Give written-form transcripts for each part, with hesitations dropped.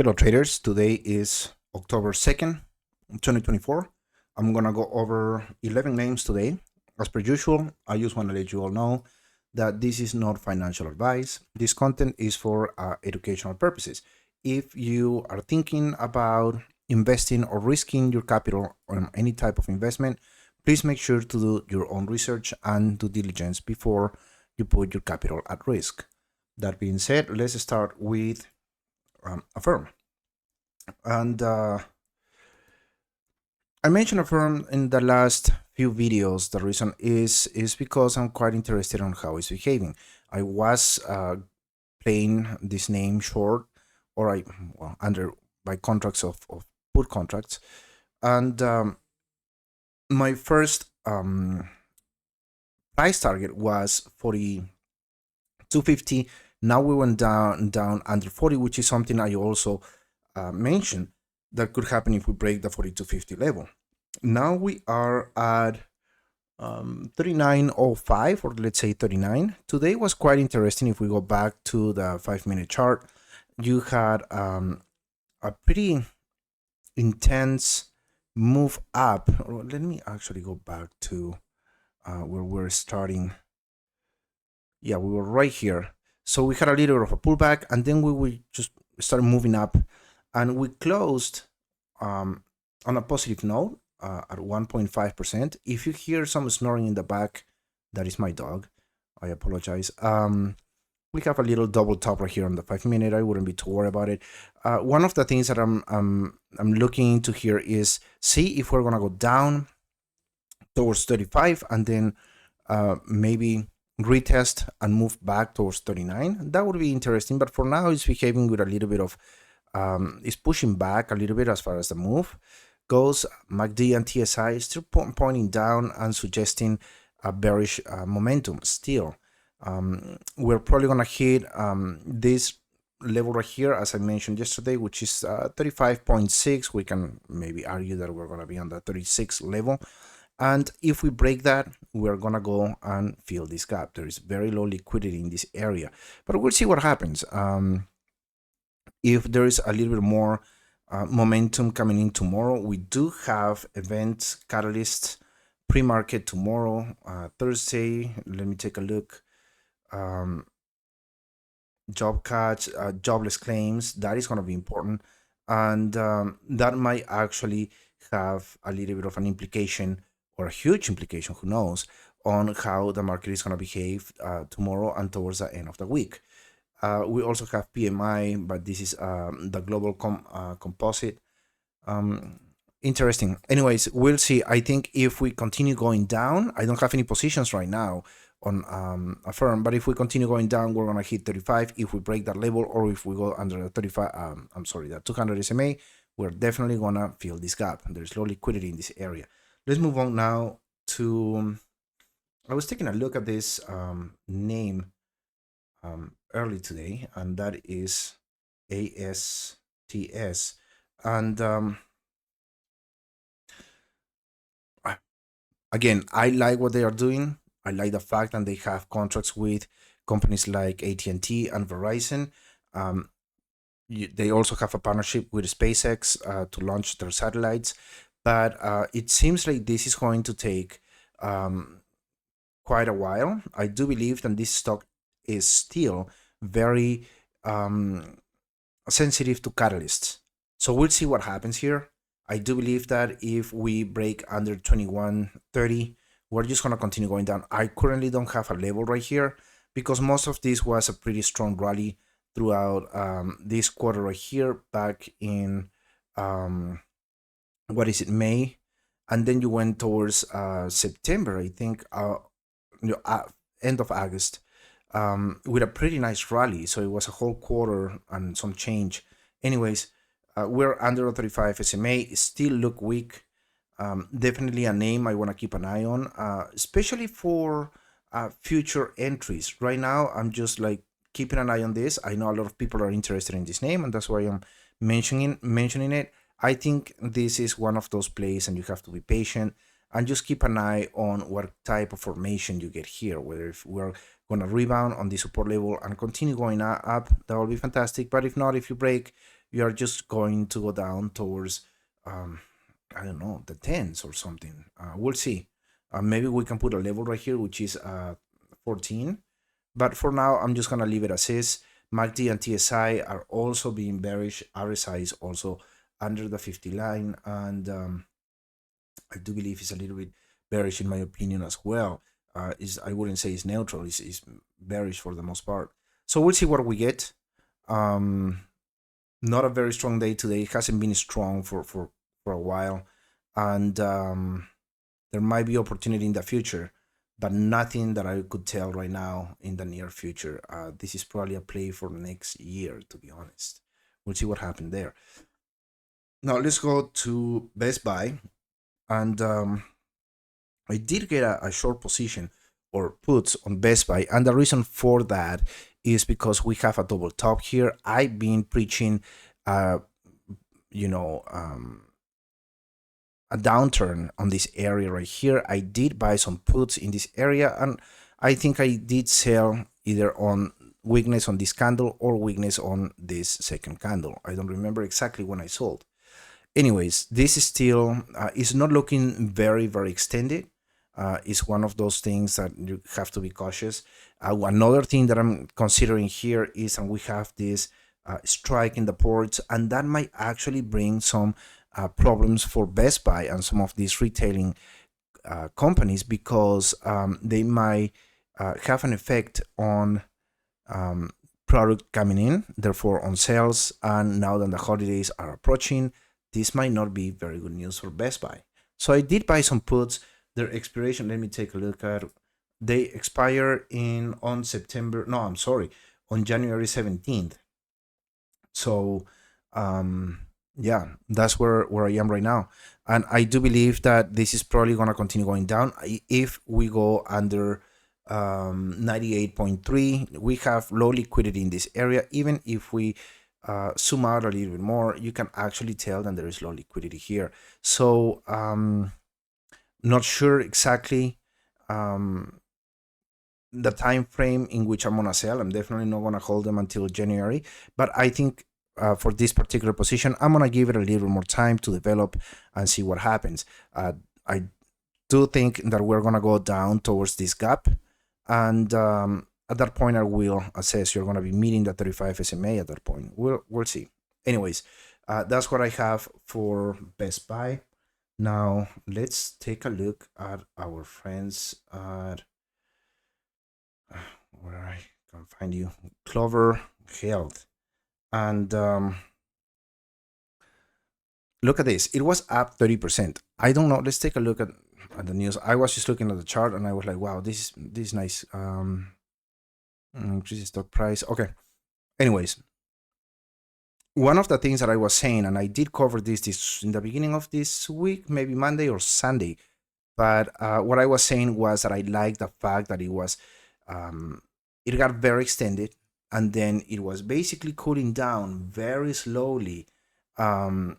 Hello traders, today is October 2nd, 2024. I'm gonna go over 11 names today. As per usual, I just wanna let you all know that this is not financial advice. This content is for educational purposes. If you are thinking about investing or risking your capital on any type of investment, please make sure to do your own research and due diligence before you put your capital at risk. That being said, let's start with Affirm. And I mentioned Affirm in the last few videos. The reason is because I'm quite interested on how it's behaving. I was playing this name short, or under by contracts of put contracts, and my first price target was 42.50. Now we went down under 40, which is something I also mentioned that could happen if we break the 42.50 level. Now we are at 39.05, or let's say 39. Today was quite interesting. If we go back to the 5-minute chart, you had a pretty intense move up. Let me actually go back to where we're starting. Yeah, we were right here. So we had a little bit of a pullback, and then we just started moving up, and we closed on a positive note at 1.5%. If you hear some snoring in the back, that is my dog. I apologize. We have a little double top right here on the 5-minute. I wouldn't be too worried about it. One of the things that I'm looking into here is see if we're gonna go down towards 35 and then maybe retest and move back towards 39. That would be interesting, but for now it's behaving with a little bit of it's pushing back a little bit as far as the move goes. MACD and TSI is still pointing down and suggesting a bearish momentum still. We're probably gonna hit this level right here, as I mentioned yesterday, which is 35.6. We can maybe argue that we're gonna be on the 36 level. And if we break that, we're gonna go and fill this gap. There is very low liquidity in this area, but we'll see what happens. If there is a little bit more momentum coming in tomorrow, we do have events, catalysts, pre-market tomorrow, Thursday. Let me take a look. Job cuts, jobless claims, that is gonna be important, and that might actually have a little bit of an implication, or a huge implication, who knows, on how the market is going to behave tomorrow and towards the end of the week. We also have PMI, but this is the global composite. Interesting. Anyways, we'll see. I think if we continue going down, I don't have any positions right now on Affirm, but if we continue going down, we're going to hit 35 if we break that level, or if we go under the 35, the 200 SMA, we're definitely going to fill this gap. There's low liquidity in this area. Let's move on now to, I was taking a look at this name early today, and that is ASTS. And again, I like what they are doing. I like the fact that they have contracts with companies like AT&T and Verizon. They also have a partnership with SpaceX to launch their satellites. But it seems like this is going to take quite a while. I do believe that this stock is still very sensitive to catalysts. So we'll see what happens here. I do believe that if we break under 21.30, we're just going to continue going down. I currently don't have a level right here because most of this was a pretty strong rally throughout this quarter right here back in May, and then you went towards September, I think, end of August, with a pretty nice rally. So it was a whole quarter and some change. Anyways, we're under 35 SMA, still look weak. Definitely a name I want to keep an eye on, especially for future entries. Right now, I'm just like keeping an eye on this. I know a lot of people are interested in this name, and that's why I'm mentioning it. I think this is one of those plays, and you have to be patient. and just keep an eye on what type of formation you get here, whether if we're going to rebound on the support level and continue going up, that will be fantastic. But if not, if you break, you are just going to go down towards I don't know, the tens or something. We'll see. Maybe we can put a level right here, which is 14. But for now, I'm just going to leave it as is. MACD and TSI are also being bearish. RSI is also under the 50 line. And I do believe it's a little bit bearish in my opinion as well. I wouldn't say it's neutral. It's bearish for the most part. So we'll see what we get. Not a very strong day today. It hasn't been strong for a while. And there might be opportunity in the future, but nothing that I could tell right now in the near future. This is probably a play for next year, to be honest. We'll see what happened there. Now let's go to Best Buy. And I did get a short position or puts on Best Buy. And the reason for that is because we have a double top here. I've been preaching, a downturn on this area right here. I did buy some puts in this area, and I think I did sell either on weakness on this candle or weakness on this second candle. I don't remember exactly when I sold. Anyways, this is still is not looking very, very extended. It's one of those things that you have to be cautious. Another thing that I'm considering here is, and we have this strike in the ports, and that might actually bring some problems for Best Buy and some of these retailing companies, because they might have an effect on product coming in, therefore on sales. And now that the holidays are approaching, this might not be very good news for Best Buy. So I did buy some puts. Their expiration, let me take a look at. They expire on January 17th. So yeah, that's where I am right now. And I do believe that this is probably going to continue going down. If we go under 98.3, we have low liquidity in this area. Even if we zoom out a little bit more, you can actually tell that there is low liquidity here. So not sure exactly the time frame in which I'm gonna sell. I'm definitely not gonna hold them until January, but I think for this particular position, I'm gonna give it a little more time to develop and see what happens. I do think that we're gonna go down towards this gap, and at that point I will assess. You're gonna be meeting the 35 SMA at that point. We'll see. Anyways, that's what I have for Best Buy. Now let's take a look at our friends at where I can find you, Clover Health. And look at this. It was up 30%. I don't know. Let's take a look at the news. I was just looking at the chart and I was like, wow, this is nice. Increase stock price. Okay. Anyways, one of the things that I was saying, and I did cover this in the beginning of this week, maybe Monday or Sunday, but what I was saying was that I like the fact that it was it got very extended, and then it was basically cooling down very slowly, and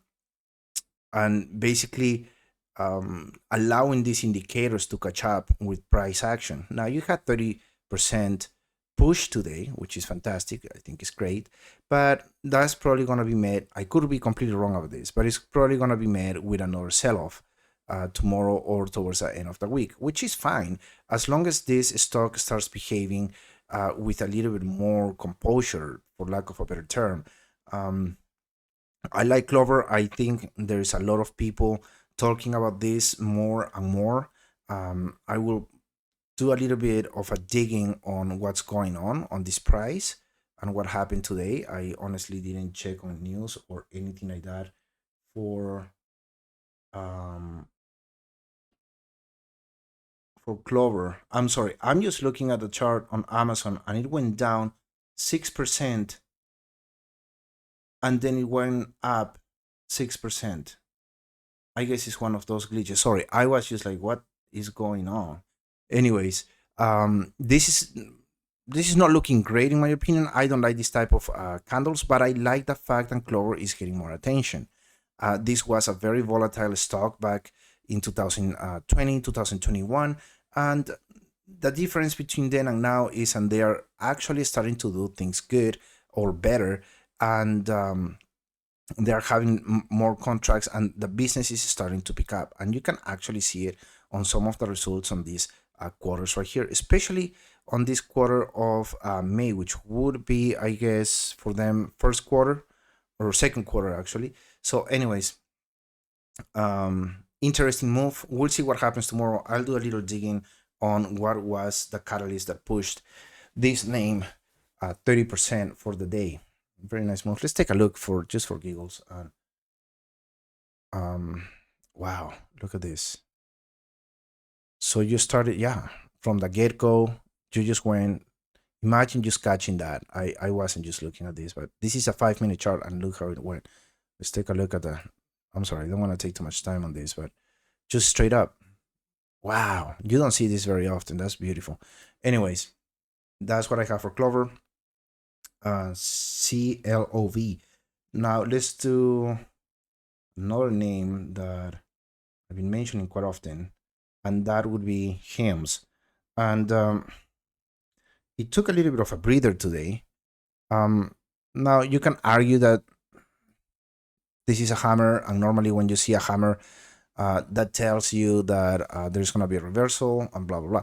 basically allowing these indicators to catch up with price action. Now you had 30% push today, which is fantastic. I think it's great, but that's probably going to be met. I could be completely wrong about this, but it's probably going to be met with another sell-off tomorrow or towards the end of the week, which is fine as long as this stock starts behaving with a little bit more composure, for lack of a better term. I like Clover. I think there's a lot of people talking about this more and more. I will do a little bit of a digging on what's going on this price and what happened today. I honestly didn't check on news or anything like that for Clover. I'm sorry, I'm just looking at the chart on Amazon, and it went down 6% and then it went up 6%. I guess it's one of those glitches. Sorry, I was just like, what is going on? Anyways, this is not looking great in my opinion. I don't like this type of candles, but I like the fact that Clover is getting more attention. This was a very volatile stock back in 2020, 2021, and the difference between then and now is, and they are actually starting to do things good or better, and they are having more contracts, and the business is starting to pick up, and you can actually see it on some of the results on these quarters right here, especially on this quarter of May, which would be, I guess, for them first quarter or second quarter actually. So anyways, interesting move. We'll see what happens tomorrow. I'll do a little digging on what was the catalyst that pushed this name 30% for the day. Very nice move. Let's take a look for just for giggles. Wow, look at this. So you started, yeah, from the get-go, you just went. Imagine just catching that. I wasn't just looking at this, but this is a 5-minute chart, and look how it went. Let's take a look at the. I'm sorry, I don't want to take too much time on this, but just straight up. Wow, you don't see this very often. That's beautiful. Anyways, that's what I have for Clover. CLOV. Now let's do another name that I've been mentioning quite often, and that would be HIMS. And it took a little bit of a breather today. Now you can argue that this is a hammer, and normally when you see a hammer, that tells you that there's going to be a reversal and blah blah blah.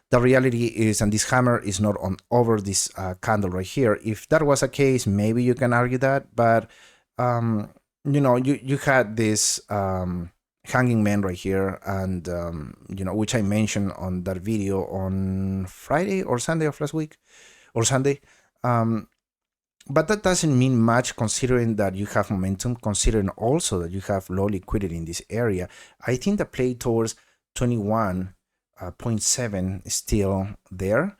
The reality is, and this hammer is not on over this candle right here. If that was a case, maybe you can argue that, but you know, you had this hanging man right here, and you know, which I mentioned on that video on Friday or Sunday of last week, or Sunday. But that doesn't mean much considering that you have momentum, considering also that you have low liquidity in this area. I think the play towards 21.7 is still there.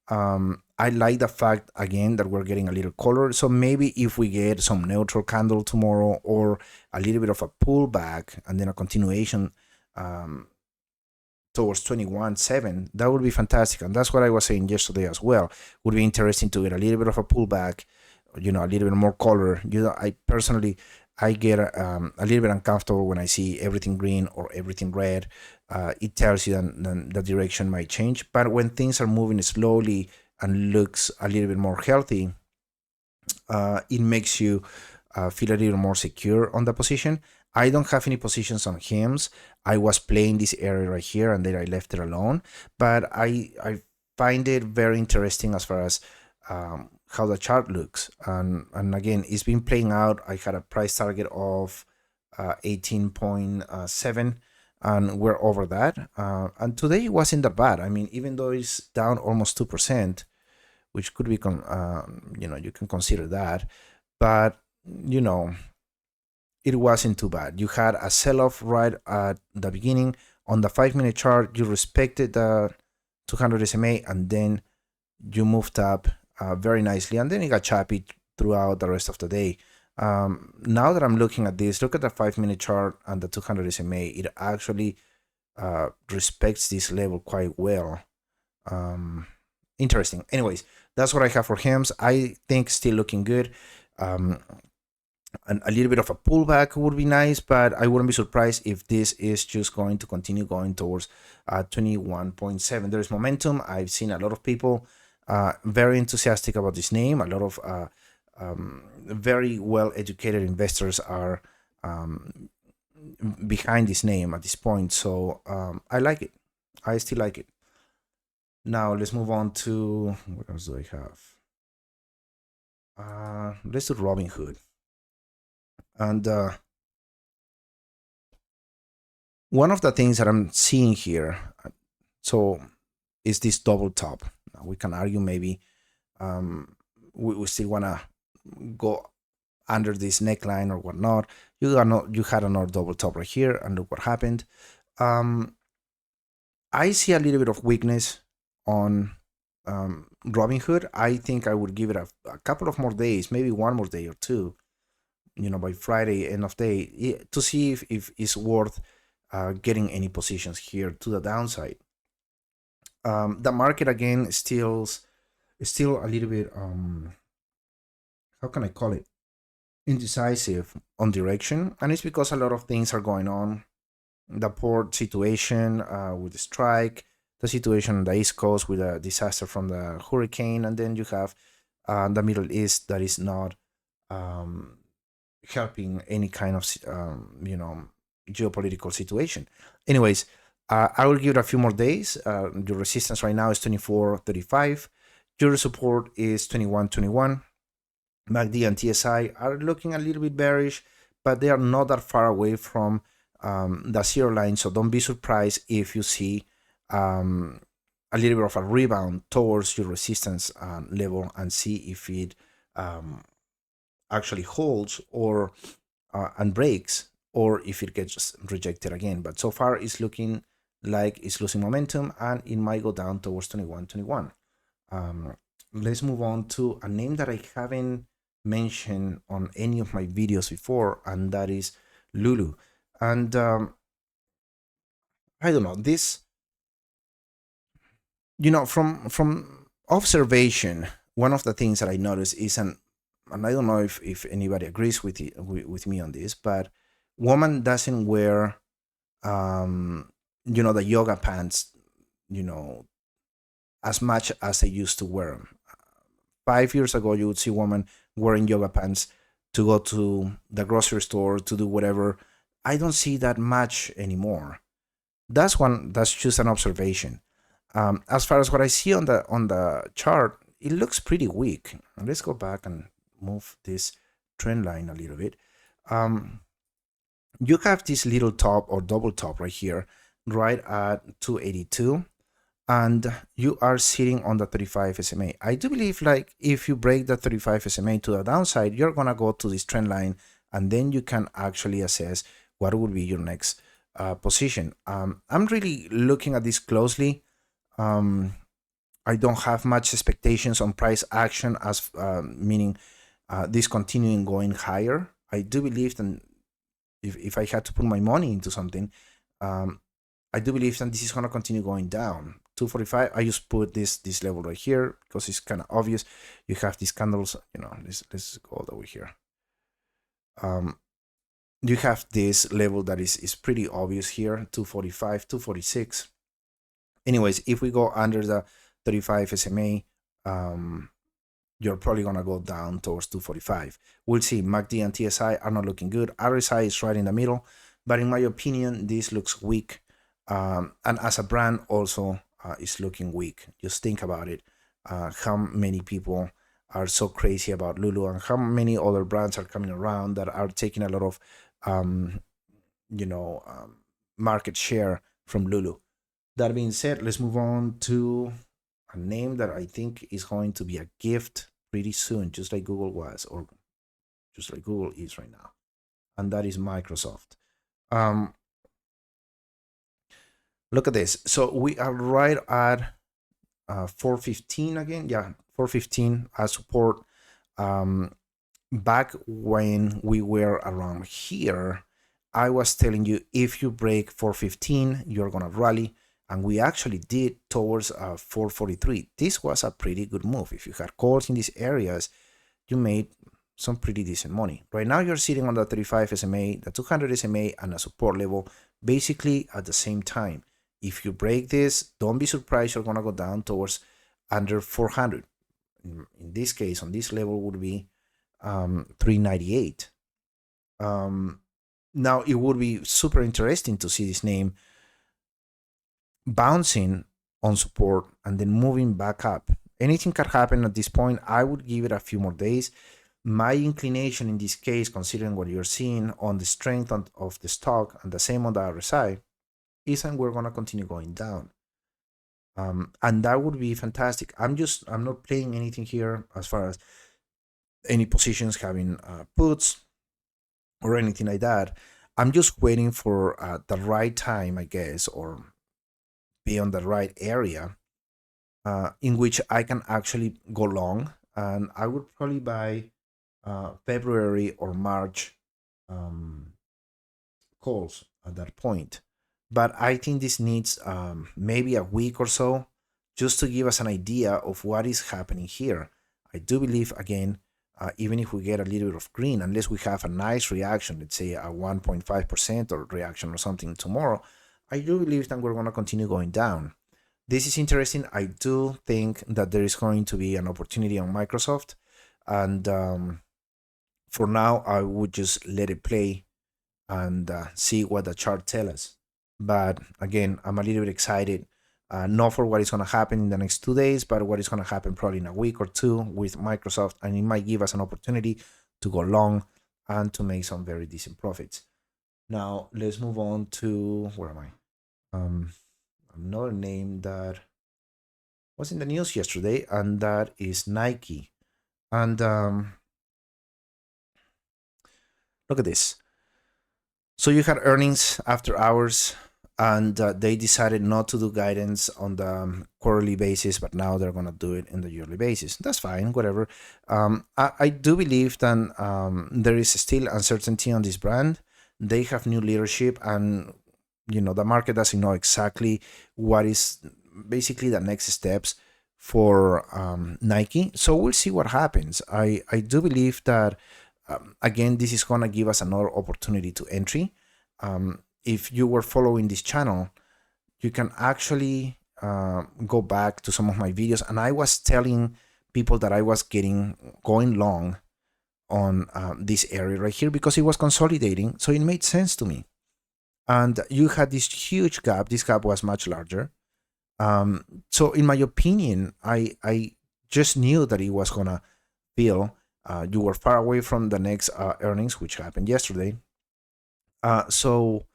I like the fact, again, that we're getting a little color. So maybe if we get some neutral candle tomorrow, or a little bit of a pullback and then a continuation towards 21.7, that would be fantastic. And that's what I was saying yesterday as well. Would be interesting to get a little bit of a pullback, you know, a little bit more color. You know, I personally, I get a little bit uncomfortable when I see everything green or everything red. It tells you that the direction might change. But when things are moving slowly and looks a little bit more healthy, it makes you feel a little more secure on the position. I don't have any positions on HIMS. I was playing this area right here, and then I left it alone. But I find it very interesting as far as how the chart looks, and again, it's been playing out. I had a price target of 18.7, and we're over that, and today it wasn't that bad. I mean, even though it's down almost 2%, which could be you know, you can consider that, but you know, it wasn't too bad. You had a sell-off right at the beginning. On the 5-minute chart, you respected the 200 SMA, and then you moved up very nicely, and then it got choppy throughout the rest of the day. Now that I'm looking at this, look at the 5-minute chart and the 200 SMA. It actually respects this level quite well. Interesting. Anyways, that's what I have for HIMS. I think still looking good. And a little bit of a pullback would be nice, but I wouldn't be surprised if this is just going to continue going towards 21.7. There's momentum. I've seen a lot of people very enthusiastic about this name. A lot of very well-educated investors are behind this name at this point. So I like it. I still like it. Now let's move on to, what else do I have? Let's do Robinhood. And one of the things that I'm seeing here, so is this double top. Now we can argue maybe we still want to go under this neckline or whatnot. You had another double top right here, and look what happened. I see a little bit of weakness on Robinhood. I think I would give it a couple of more days, maybe one more day or two, you know, by Friday, end of day, to see if it's worth getting any positions here to the downside. The market, again, is still a little bit, how can I call it, indecisive on direction, and it's because a lot of things are going on the port situation with the strike, the situation on the East Coast with a disaster from the hurricane, and then you have the Middle East that is not um, helping any kind of geopolitical situation. Anyways, I will give it a few more days. Your resistance right now is 24.35. Your support is 21.21. MACD and TSI are looking a little bit bearish, but they are not that far away from the zero line. So don't be surprised if you see a little bit of a rebound towards your resistance level and see if it actually holds or and breaks, or if it gets rejected again. But so far it's looking like it's losing momentum and it might go down towards 21.21. Let's move on to a name that I haven't mentioned on any of my videos before, and that is Lulu. And I don't know, this, from observation, one of the things that I noticed is, and I don't know if anybody agrees with me on this, but woman doesn't wear the yoga pants, as much as they used to wear them. 5 years ago, you would see women wearing yoga pants to go to the grocery store, to do whatever. I don't see that much anymore. That's just an observation. As far as what I see on the chart, it looks pretty weak. Let's go back and move this trend line a little bit. You have this little top or double top right here, right at 282, and you are sitting on the 35 SMA. I do believe, like, if you break the 35 SMA to the downside, you're gonna go to this trend line, and then you can actually assess what would be your next position. I'm really looking at this closely. I don't have much expectations on price action, as meaning this continuing going higher. I do believe that if I had to put my money into something, I do believe that this is going to continue going down. 245, I just put this level right here because it's kind of obvious. You have these candles, let's go all the way here. You have this level that is pretty obvious here, 245, 246. Anyways, if we go under the 35 SMA, you're probably going to go down towards 245. We'll see. MACD and TSI are not looking good. RSI is right in the middle, but in my opinion, this looks weak. And as a brand also is looking weak. Just think about it. How many people are so crazy about Lulu, and how many other brands are coming around that are taking a lot of market share from Lulu. That being said, let's move on to a name that I think is going to be a gift pretty soon, just like Google was, or just like Google is right now, and that is Microsoft. Look at this. So we are right at 415 again. Yeah, 415 as support. Back when we were around here, I was telling you, if you break 415, you're gonna rally, and we actually did towards 443. This was a pretty good move. If you had calls in these areas, you made some pretty decent money. Right now, you're sitting on the 35 SMA, the 200 SMA, and a support level, basically at the same time. If you break this, don't be surprised you're gonna go down towards under 400. In this case, on this level would be 398. Now it would be super interesting to see this name bouncing on support and then moving back up. Anything can happen at this point. I would give it a few more days. My inclination in this case, considering what you're seeing on the strength of the stock and the same on the RSI, is that we're going to continue going down. And that would be fantastic. I'm not playing anything here as far as any positions having puts or anything like that. I'm just waiting for the right time, I guess, or be on the right area in which I can actually go long. And I would probably buy February or March calls at that point. But I think this needs maybe a week or so just to give us an idea of what is happening here. I do believe, again, even if we get a little bit of green, unless we have a nice reaction, let's say a 1.5% or reaction or something tomorrow, I do believe that we're going to continue going down. This is interesting. I do think that there is going to be an opportunity on Microsoft, and for now, I would just let it play and see what the chart tells us. But again, I'm a little bit excited, not for what is going to happen in the next 2 days, but what is going to happen probably in a week or two with Microsoft, and it might give us an opportunity to go long and to make some very decent profits. Now, let's move on to, where am I? Another name that was in the news yesterday, and that is Nike. And look at this. So you had earnings after hours, and they decided not to do guidance on the quarterly basis, but now they're going to do it in the yearly basis. That's fine, whatever. I do believe that there is still uncertainty on this brand. They have new leadership, and the market doesn't know exactly what is basically the next steps for Nike. So we'll see what happens. I do believe that, again, this is going to give us another opportunity to entry. If you were following this channel, you can actually go back to some of my videos, and I was telling people that I was going long on this area right here because it was consolidating, so it made sense to me. And you had this huge gap. This gap was much larger. So in my opinion, I just knew that it was gonna fail. You were far away from the next earnings, which happened yesterday. So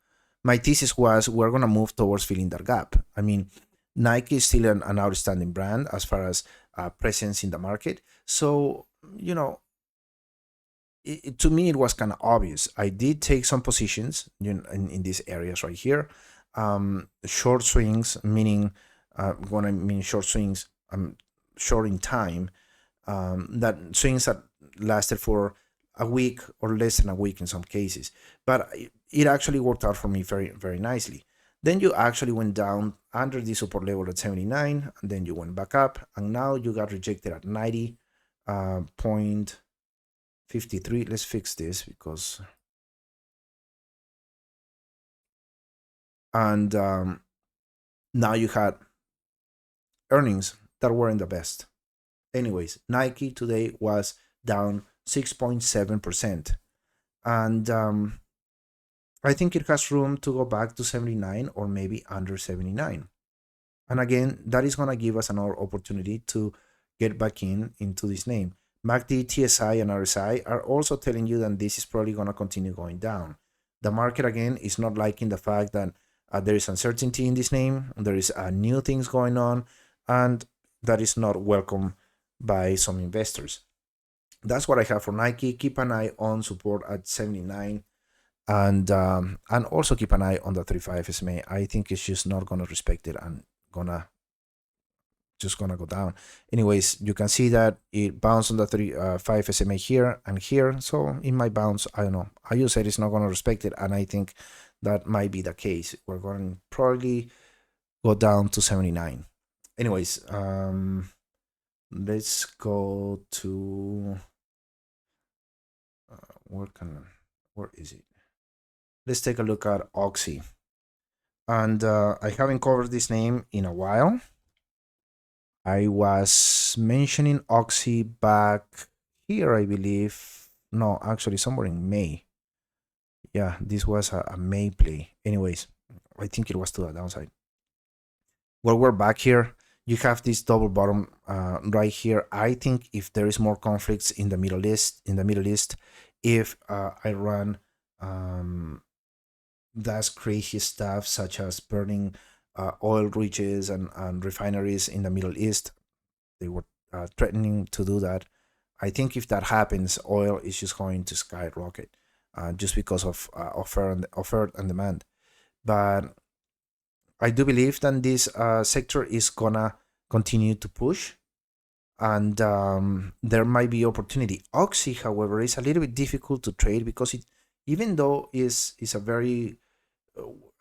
my thesis was we're gonna move towards filling that gap. I mean, Nike is still an outstanding brand as far as presence in the market. So to me, it was kind of obvious. I did take some positions in these areas right here. Short swings, meaning when I mean short swings, short in time, that swings that lasted for a week or less than a week in some cases. But it actually worked out for me very, very nicely. Then you actually went down under the support level at 79, and then you went back up, and now you got rejected at 90.53. Let's fix this because, and now you had earnings that weren't the best. Anyways, Nike today was down 6.7%, and I think it has room to go back to 79 or maybe under 79. And again, that is going to give us another opportunity to get back into this name. MACD, TSI, and RSI are also telling you that this is probably going to continue going down. The market, again, is not liking the fact that there is uncertainty in this name. There is new things going on, and that is not welcome by some investors. That's what I have for Nike. Keep an eye on support at 79, and also keep an eye on the 35 SMA. I think it's just not going to respect it and gonna go down. Anyways, you can see that it bounced on the 35 SMA here and here. So it might bounce. I don't know. I just said it's not going to respect it, and I think that might be the case. We're going to probably go down to 79. Anyways, let's go to where is it? Let's take a look at OXY. And I haven't covered this name in a while. I was mentioning OXY back here, I believe. No, actually somewhere in May. Yeah, this was a May play. Anyways, I think it was to the downside. Well, we're back here. You have this double bottom right here. I think if there is more conflicts in the Middle East, if Iran does crazy stuff such as burning oil riches and refineries in the Middle East, they were threatening to do that. I think if that happens, oil is just going to skyrocket just because of offer and demand. But I do believe that this sector is gonna continue to push, and there might be opportunity. OXY, however, is a little bit difficult to trade because it, even though is a very,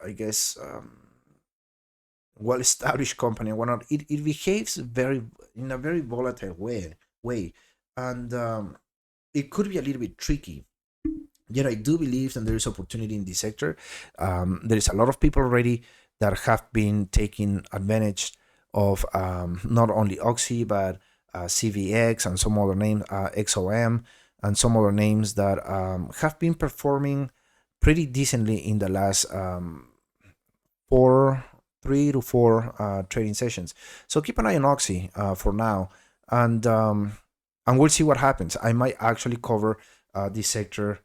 I guess, well-established company and whatnot, it behaves in a very volatile way, and it could be a little bit tricky. Yet I do believe that there is opportunity in this sector. There is a lot of people already that have been taking advantage of not only OXY, but CVX and some other names, XOM, and some other names that have been performing pretty decently in the last 3 to 4 trading sessions. So keep an eye on OXY for now, and we'll see what happens. I might actually cover this sector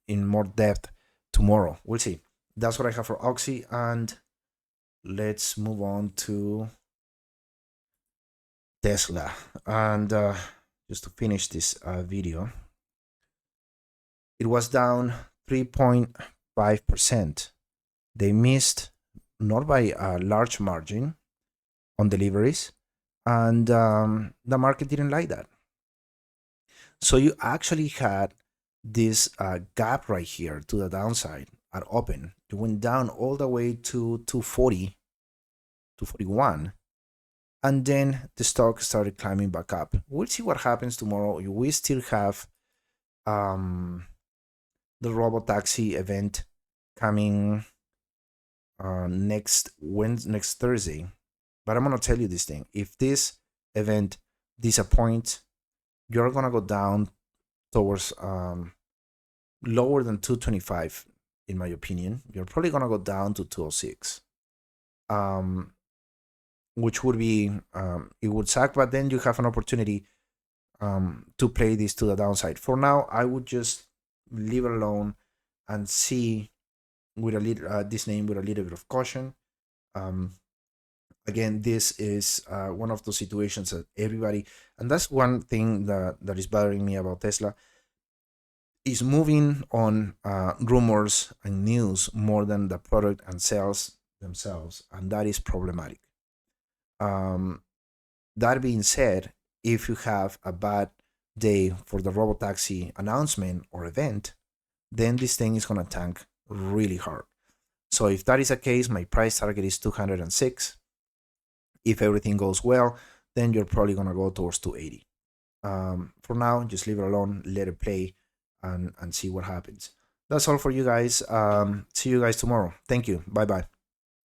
in more depth tomorrow. We'll see. That's what I have for OXY, and let's move on to Tesla. And just to finish this video, it was down 3.5%. They missed not by a large margin on deliveries, and the market didn't like that. So you actually had this gap right here to the downside at open. It went down all the way to 240, 241, and then the stock started climbing back up. We'll see what happens tomorrow. We still have the robotaxi event coming next Thursday. But I'm gonna tell you this thing: if this event disappoints, you're gonna go down towards lower than 225, in my opinion. You're probably gonna go down to 206, which would be it would suck, but then you have an opportunity to play this to the downside. For now, I would just leave it alone and see with a little this name with a little bit of caution. Again, this is one of those situations that everybody, and that's one thing that is bothering me about Tesla, is moving on rumors and news more than the product and sales themselves, and that is problematic. That being said, if you have a bad day for the robotaxi announcement or event, then this thing is going to tank really hard. So if that is the case, my price target is 206. If everything goes well, then you're probably going to go towards 280. For now, just leave it alone, let it play, and see what happens. That's all for you guys. See you guys tomorrow. Thank you. Bye-bye.